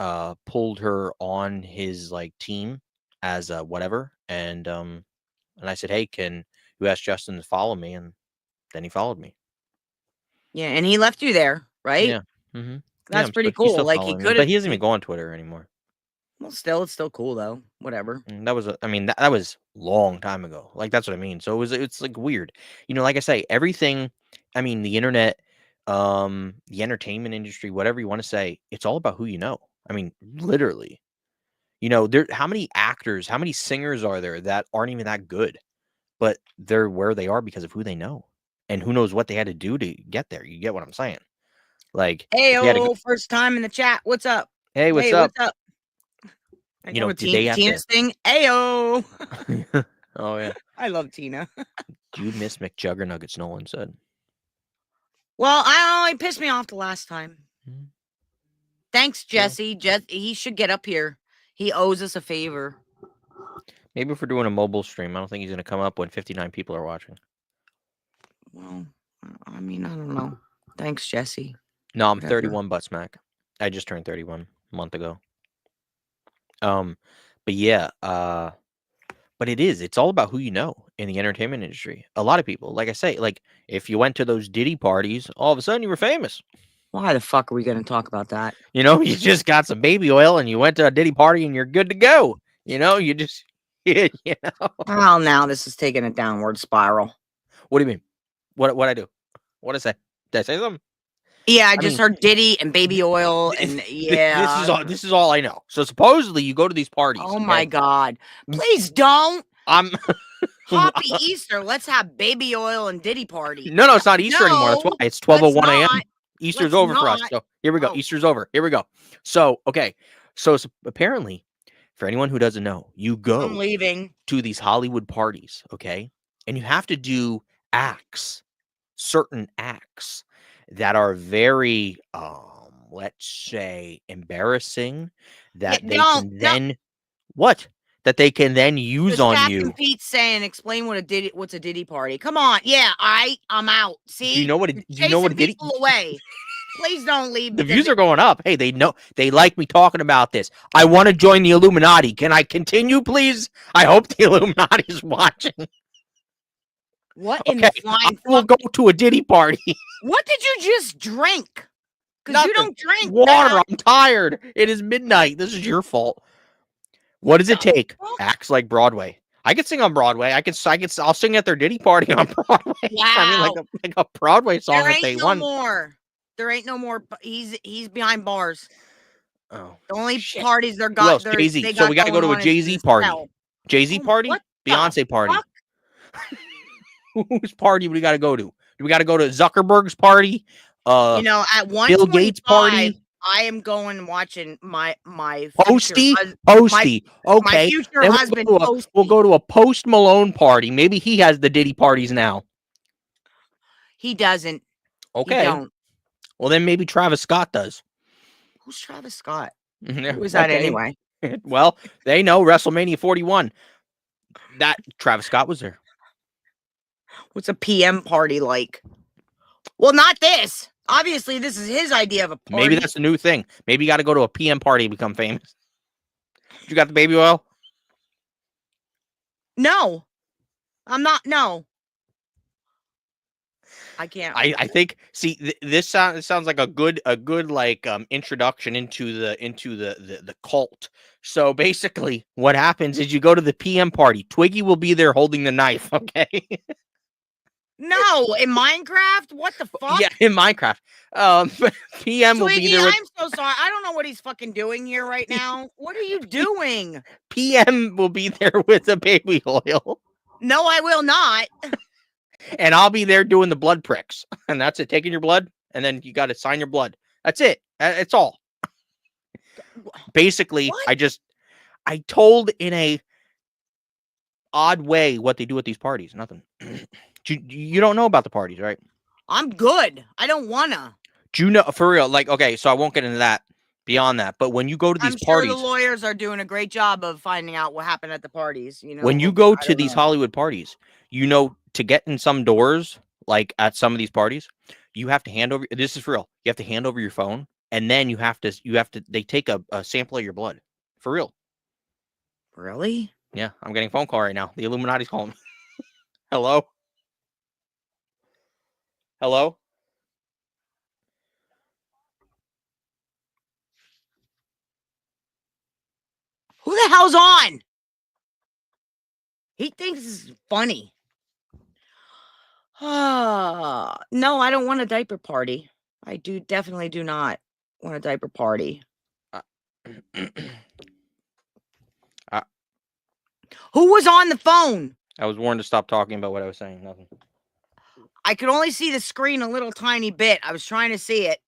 pulled her on his like team as whatever, and I said, hey, can you ask Justin to follow me? And then he followed me. Yeah, and he left you there, right? Yeah. Mm-hmm. That's pretty cool. Like he could, but he doesn't even go on Twitter anymore. Well, it's still cool though. Whatever. That was, that was long time ago. Like that's what I mean. So it's like weird. Like I say, everything. I mean, the internet. the entertainment industry, whatever you want to say, it's all about who you know. I mean, literally. You know, how many actors, how many singers are there that aren't even that good, but they're where they are because of who they know, and who knows what they had to do to get there. You get what I'm saying? Like, if they had to go, Ayo, first time in the chat. What's up? hey, what's Hey, up? what's up? I You know know, what did they have Tina's thing. Ayo. to? Oh yeah. I love Tina. Do you miss McJuggernuggets? Nolan said. Well, I only pissed me off the last time. Mhm. Thanks, True. Jesse. He should get up here. He owes us a favor. Maybe if we're doing a mobile stream, I don't think he's gonna come up when 59 people are watching. Well, I mean, I don't know. Thanks, Jesse. No, I'm Whatever. 31, butt smack. I just turned 31 a month ago. But yeah, but it's all about who you know in the entertainment industry. A lot of people, like I say, like if you went to those Diddy parties, all of a sudden you were famous. Why the fuck are we going to talk about that? You know, you just got some baby oil and you went to a Diddy party and you're good to go. You know, you just, you know. Well, now this is taking a downward spiral. What do you mean? What I do? What I say? Did I say something? Yeah, I just heard Diddy and baby oil, and yeah. This is all I know. So supposedly you go to these parties. Oh my God! Please don't. I'm Hoppy Easter. Let's have baby oil and Diddy party. No, it's not Easter anymore. That's why it's 12:01 a.m. Easter's over for us. So here we go. Easter's over. Here we go. So okay. So apparently, for anyone who doesn't know, you go I'm leaving to these Hollywood parties, okay, and you have to do certain acts that are very, let's say, embarrassing. That they can then what? That they can then use on Captain you. Pete's saying, "Explain what's a Diddy party." Come on, yeah, I'm out. See, Do you know what? Do you know what a Diddy? People away. Please don't leave. The views are going up. Hey, they know they like me talking about this. I want to join the Illuminati. Can I continue, please? I hope the Illuminati is watching. What in the flying? We'll go to a Diddy party. What did you just drink? Because you don't drink water. Now. I'm tired. It is midnight. This is your fault. What does it take? Acts like Broadway. I could sing on Broadway. I'll sing at their Diddy party on Broadway. Wow. I mean, like a Broadway song if they won. There ain't no more. He's behind bars. Oh, the only parties they're got. Jay-Z. So we got to go to a Jay-Z party. Jay-Z party? Beyonce party. Whose party we got to go to? Do we got to go to Zuckerberg's party? You know, at Bill Gates party. I am going watching my Posty. Okay. My future husband. We'll go to a Post Malone party. Maybe he has the Diddy parties now. He doesn't. Okay. He don't. Well, then maybe Travis Scott does. Who's Travis Scott? Who is that anyway? Well, they know WrestleMania 41. That Travis Scott was there. What's a PM party like? Well, not this. Obviously, this is his idea of a party. Maybe that's a new thing. Maybe you got to go to a PM party to become famous. You got the baby oil? No. I'm not. No. I can't. I think. See, this sounds like a good like introduction into the cult. So basically, what happens is you go to the PM party. Twiggy will be there holding the knife. Okay. No, in Minecraft? What the fuck? Yeah, in Minecraft. PM will be there. I'm so sorry. I don't know what he's fucking doing here right now. What are you doing? PM will be there with the baby oil. No, I will not. And I'll be there doing the blood pricks. And that's it. Taking your blood, and then you got to sign your blood. That's it. It's all. Basically, what? I told in a odd way what they do at these parties. Nothing. You don't know about the parties, right? I'm good. I don't wanna. Do you know for real? Like, okay, so I won't get into that beyond that. But when you go to these parties, the lawyers are doing a great job of finding out what happened at the parties. You know, when you go to these Hollywood parties, you know, to get in some doors, like at some of these parties, you have to hand over. This is for real. You have to hand over your phone, and then you have to. They take a sample of your blood. For real. Really? Yeah, I'm getting a phone call right now. The Illuminati's calling me. Hello. Hello? Who the hell's on? He thinks this is funny. No, I don't want a diaper party. I definitely do not want a diaper party. Who was on the phone? I was warned to stop talking about what I was saying. Nothing. I could only see the screen a little tiny bit. I was trying to see it.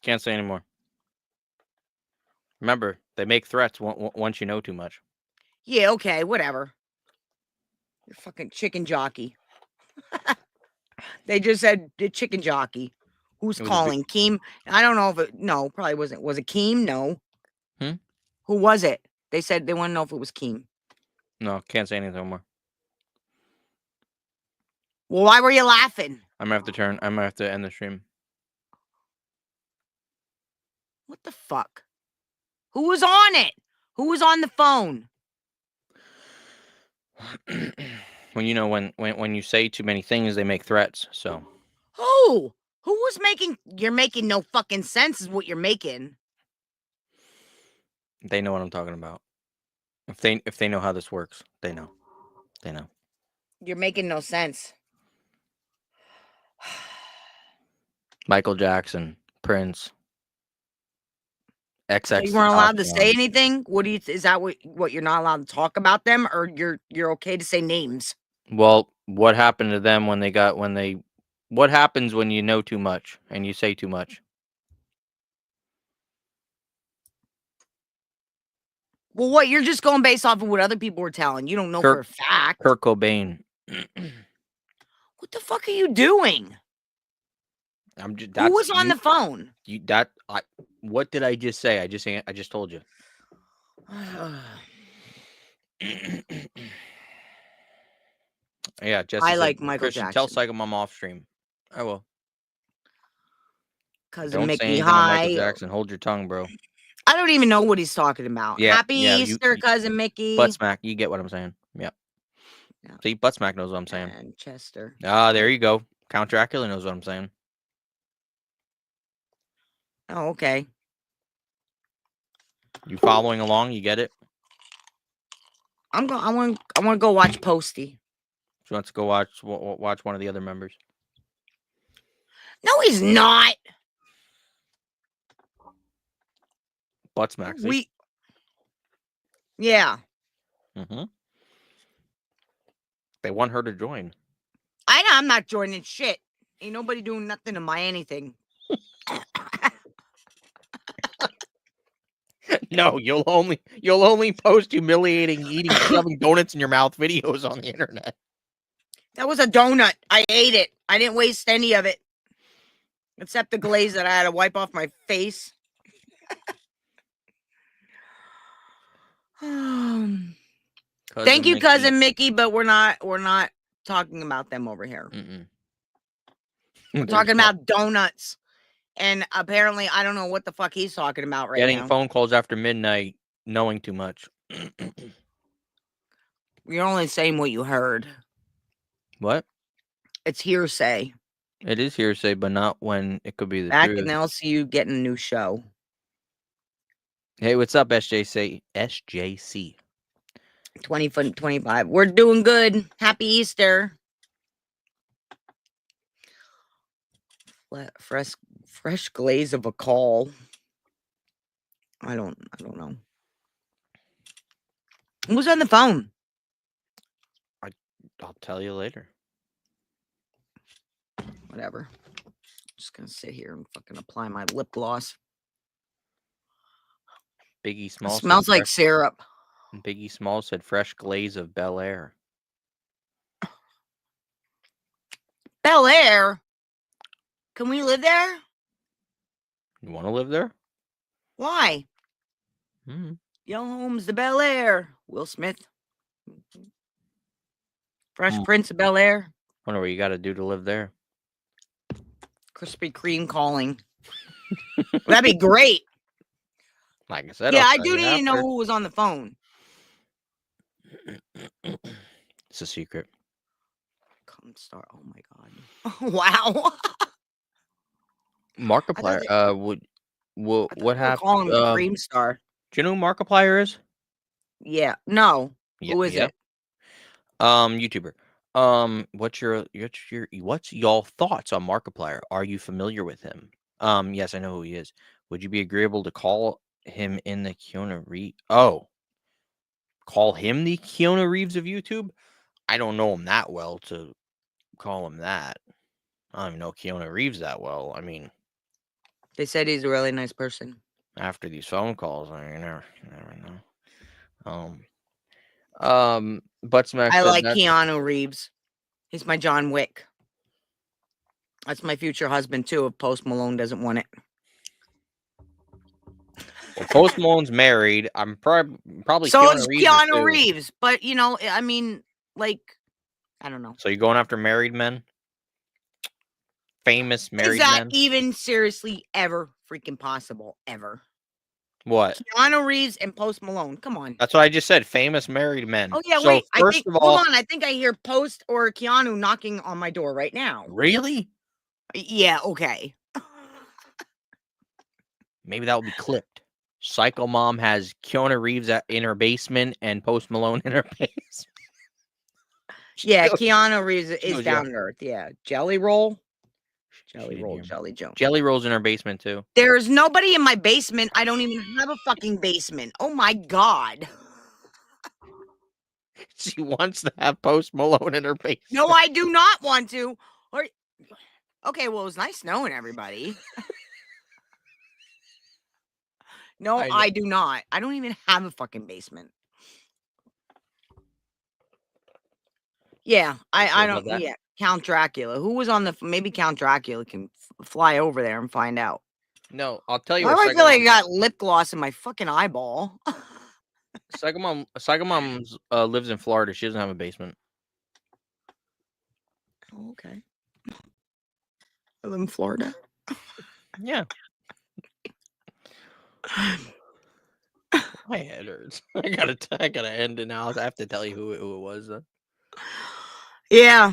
Can't say anymore. Remember, they make threats once you know too much. Yeah, okay, whatever. You're fucking chicken jockey. They just said the chicken jockey. Who's calling? Keem? I don't know if it. No, probably wasn't. Was it Keem? No. Who was it? They said they want to know if it was Keem. No, can't say anything more. Well, why were you laughing? I'm gonna have to end the stream. What the fuck? Who was on it? Who was on the phone? When you say too many things, they make threats. So Who? Who was making? You're making no fucking sense. Is what you're making. they know what I'm talking about. If they know how this works, they know. They know. You're making no sense. Michael Jackson, Prince, XX. So you weren't allowed to say anything. What do you? Is that what you're not allowed to talk about them, or you're okay to say names? Well, what happened to them what happens when you know too much and you say too much? Well, what you're just going based off of what other people were telling. You don't know for a fact. Kurt Cobain. What the fuck are you doing? I'm just. Who was on the phone? What did I just say? I just told you. Yeah, Jesse. I like Michael Christian, Jackson. tell Psycho Mom off stream. I will. Cousin Don't say Mickey, anything to Michael hi. Jackson. Hold your tongue, bro. I don't even know what he's talking about. Yeah, Happy Easter, Cousin Mickey. Butt smack. You get what I'm saying. Yeah. See, butt smack knows what I'm saying. Manchester. There you go. Count Dracula knows what I'm saying. Oh, okay. You following along? You get it? I want to go watch Posty. She wants to go watch one of the other members. No, he's not. Butt smack. Yeah. They want her to join. I know I'm not joining shit. Ain't nobody doing nothing to my anything. No, you'll only post humiliating eating shoving donuts in your mouth videos on the internet. That was a donut. I ate it. I didn't waste any of it. Except the glaze that I had to wipe off my face. Thank you, Cousin Mickey, but we're not talking about them over here. We're talking about donuts. And apparently, I don't know what the fuck he's talking about right now. Getting phone calls after midnight, knowing too much. You're only saying what you heard. What? It's hearsay. It is hearsay, but not when it could be the Back truth. in the LCU getting a new show. Hey, what's up, SJC? 2025. We're doing good. Happy Easter. Fresh glaze of a call. I don't know. Who's on the phone? I'll tell you later. Whatever. Just gonna sit here and fucking apply my lip gloss. Biggie Small. Smells like syrup. Biggie Small said fresh glaze of Bel Air. Bel Air? Can we live there? You want to live there? Why? Young Holmes, the Bel Air. Will Smith. Fresh Prince of Bel Air. Wonder what you got to do to live there. Krispy Kreme calling. That'd be great. Like I said, yeah, I do need to know who was on the phone. It's a secret. Come start. Oh my god! Wow. Markiplier. What happened? Call him Cream Star. Do you know who Markiplier is? Yeah. No. Who is it? YouTuber. What's y'all thoughts on Markiplier? Are you familiar with him? Yes, I know who he is. Would you be agreeable to call him in the Keanu Reeves? Oh, call him the Keanu Reeves of YouTube? I don't know him that well to call him that. I don't even know Keanu Reeves that well. I mean, They said he's a really nice person. after these phone calls, I mean, never know. Buttsmack I said like that. Keanu Reeves. He's my John Wick. That's my future husband too. If Post Malone doesn't want it. Well, Post Malone's married. I'm probably So Keanu is Reeves is Keanu too. Reeves. But you know, I mean, like, I don't know. So you going after married men? Famous Is married that men? even seriously ever freaking possible? Ever? What? Keanu Reeves and Post Malone. Come on. That's what I just said. Famous married men. Oh yeah, So wait. I first think. of Hold all, on. I think I hear Post or Keanu knocking on my door right now. really? Yeah. Okay. Maybe that will be clipped. Psycho Mom has Keanu Reeves in her basement and Post Malone in her basement. Yeah, Keanu Reeves she is knows, yeah. down to earth. Yeah. Jelly roll. She Jelly didn't roll. hear me. Jelly Jones. Jelly Roll's in her basement too. There's nobody in my basement. I don't even have a fucking basement. Oh my god. She wants to have Post Malone in her basement. No, I do not want to. Or okay, well, it was nice knowing everybody. No, I do not. I don't even have a fucking basement. Yeah, I don't. Yeah, Count Dracula. Who was on the? Maybe Count Dracula can fly over there and find out. No, I'll tell you Why what. do I feel like I got lip gloss in my fucking eyeball? Psycho Mom lives in Florida. She doesn't have a basement. Oh, okay. I live in Florida. Yeah. My head hurts. I gotta end it now. I have to tell you who it was. Yeah,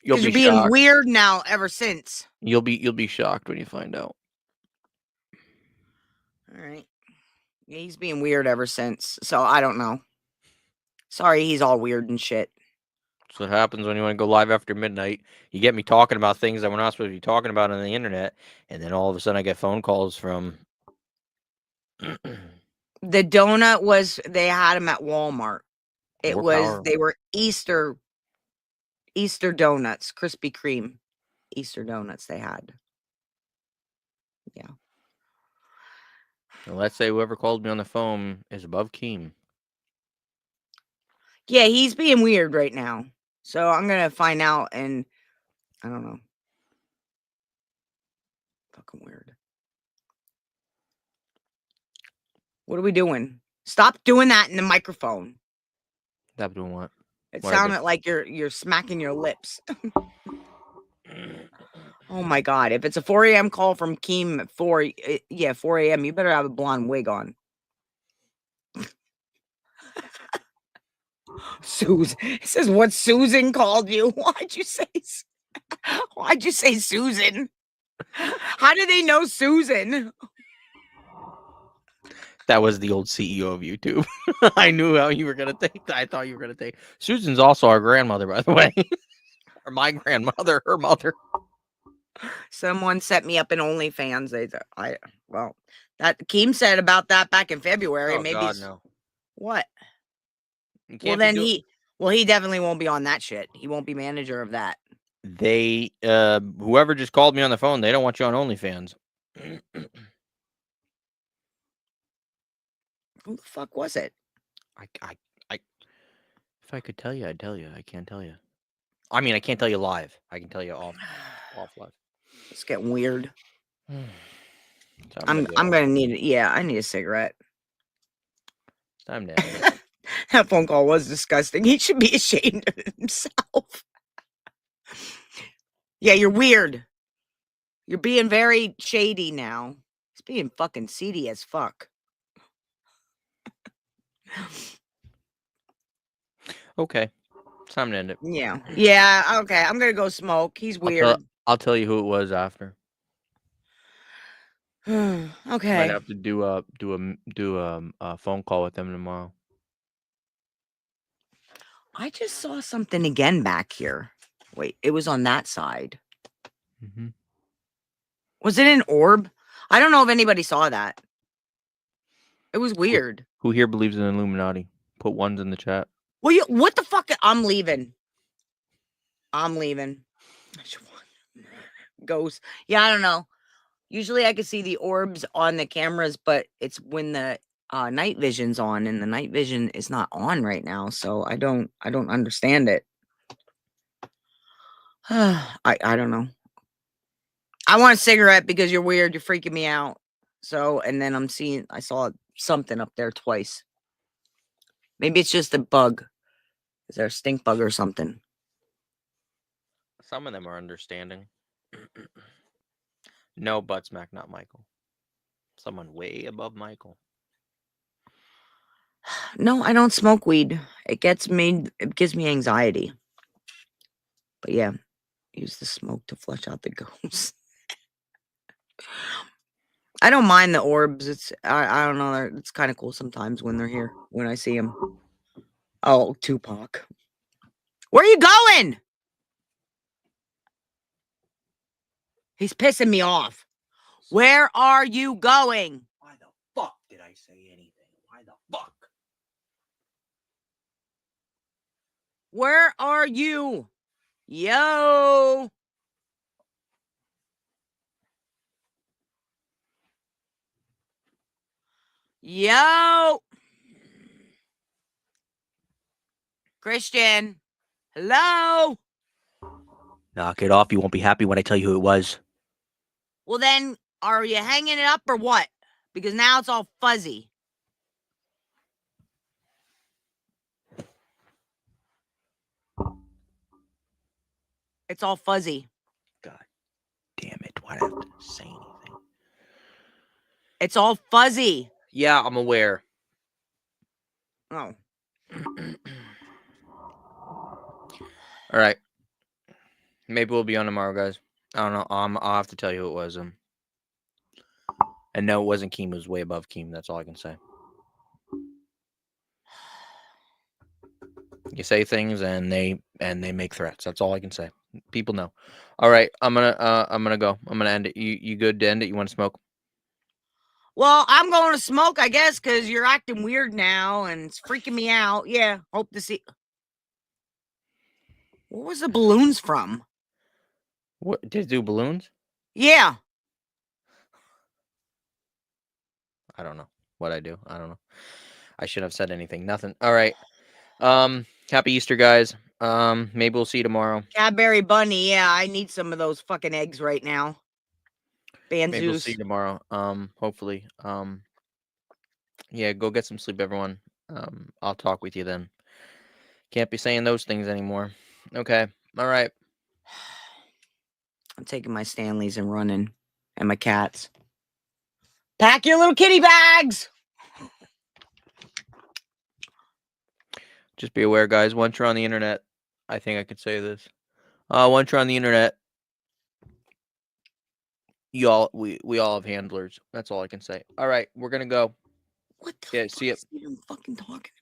You'll because be you're being shocked. weird now ever since. You'll be shocked when you find out. All right. Yeah, he's being weird ever since. So I don't know. Sorry, he's all weird and shit. That's what happens when you want to go live after midnight. You get me talking about things that we're not supposed to be talking about on the internet, and then all of a sudden I get phone calls from. The donut was they had them at Walmart. It More was power. they were Easter donuts, Krispy Kreme Easter donuts they had. Yeah. And let's say whoever called me on the phone is above Keem. Yeah, he's being weird right now. So I'm gonna find out and I don't know. Fucking weird. What are we doing? Stop doing that in the microphone. Stop doing what? It What I sounded like you're smacking your lips. Oh my god! If it's a 4 a.m. call from Keem at 4 a.m., you better have a blonde wig on. Susan, it says what Susan called you. Why'd you say Susan? How do they know Susan? That was the old CEO of YouTube. I knew how you were gonna take that. I thought you were gonna take. Susan's also our grandmother, by the way, or my grandmother, her mother. Someone set me up in OnlyFans. That Keem said about that back in February. Oh Maybe God, no. what? You Well, can't then be he definitely won't be on that shit. He won't be manager of that. They whoever just called me on the phone, they don't want you on OnlyFans. Who the fuck was it? I if I could tell you, I'd tell you. I can't tell you. I mean, I can't tell you live. I can tell you off live. It's getting weird. So I'm gonna need it. Yeah, I need a cigarette. It's time to end it. That phone call was disgusting. He should be ashamed of himself. Yeah, you're weird. You're being very shady now. He's being fucking seedy as fuck. Okay. It's time to end it. Yeah. Yeah, okay. I'm gonna go smoke. He's weird. I'll tell you who it was after. Might Okay. have to do a phone call with them tomorrow. I just saw something again back here. Wait, it was on that side. Mm-hmm. Was it an orb? I don't know if anybody saw that. It was weird. Who here believes in Illuminati? Put ones in the chat. Well, what the fuck? I'm leaving. I'm leaving. Ghost. Yeah, I don't know. Usually I can see the orbs on the cameras, but it's when the night vision's on, and the night vision is not on right now, so I don't understand it. I don't know. I want a cigarette because you're weird. You're freaking me out. So, and then I saw something up there twice. Maybe it's just a bug. Is there a stink bug or something? Some of them are understanding. No, butt smack, not Michael. Someone way above Michael. No, I don't smoke weed. It gives me anxiety. But yeah, use the smoke to flush out the ghosts. I don't mind the orbs. It's I don't know. It's kind of cool sometimes when they're here, when I see them. Oh, Tupac. Where are you going? He's pissing me off. Where are you going? Why the fuck did I say anything? Why the fuck? Where are you? Yo. Yo. Christian. Hello. Knock it off. You won't be happy when I tell you who it was. Well, then, are you hanging it up or what? Because now it's all fuzzy. It's all fuzzy. God damn it. Why did I have to say anything? It's all fuzzy. Yeah, I'm aware. Oh. All right. Maybe we'll be on tomorrow, guys. I don't know. I'll have to tell you who it was. And no, it wasn't Keem. It was way above Keem. That's all I can say. You say things and they make threats. That's all I can say. People know. All right, I'm gonna go. I'm gonna end it. You good to end it? You want to smoke? Well, I'm going to smoke, I guess, because you're acting weird now and it's freaking me out. Yeah, hope to see. What was the balloons from? What did it do? Balloons? Yeah. I don't know what I do. I don't know. I shouldn't have said anything. Nothing. All right. Happy Easter, guys. Maybe we'll see you tomorrow. Cadbury Bunny. Yeah, I need some of those fucking eggs right now. Maybe we'll Banzus. see you tomorrow. Hopefully. Yeah, go get some sleep, everyone. I'll talk with you then. Can't be saying those things anymore. Okay. All right. I'm taking my Stanleys and running. And my cats. Pack your little kitty bags. Just be aware, guys. Once you're on the internet, I think I could say this. Once you're on the internet, we all have handlers. That's all I can say. All right, we're gonna go. What the fuck See ya. is he even fucking talking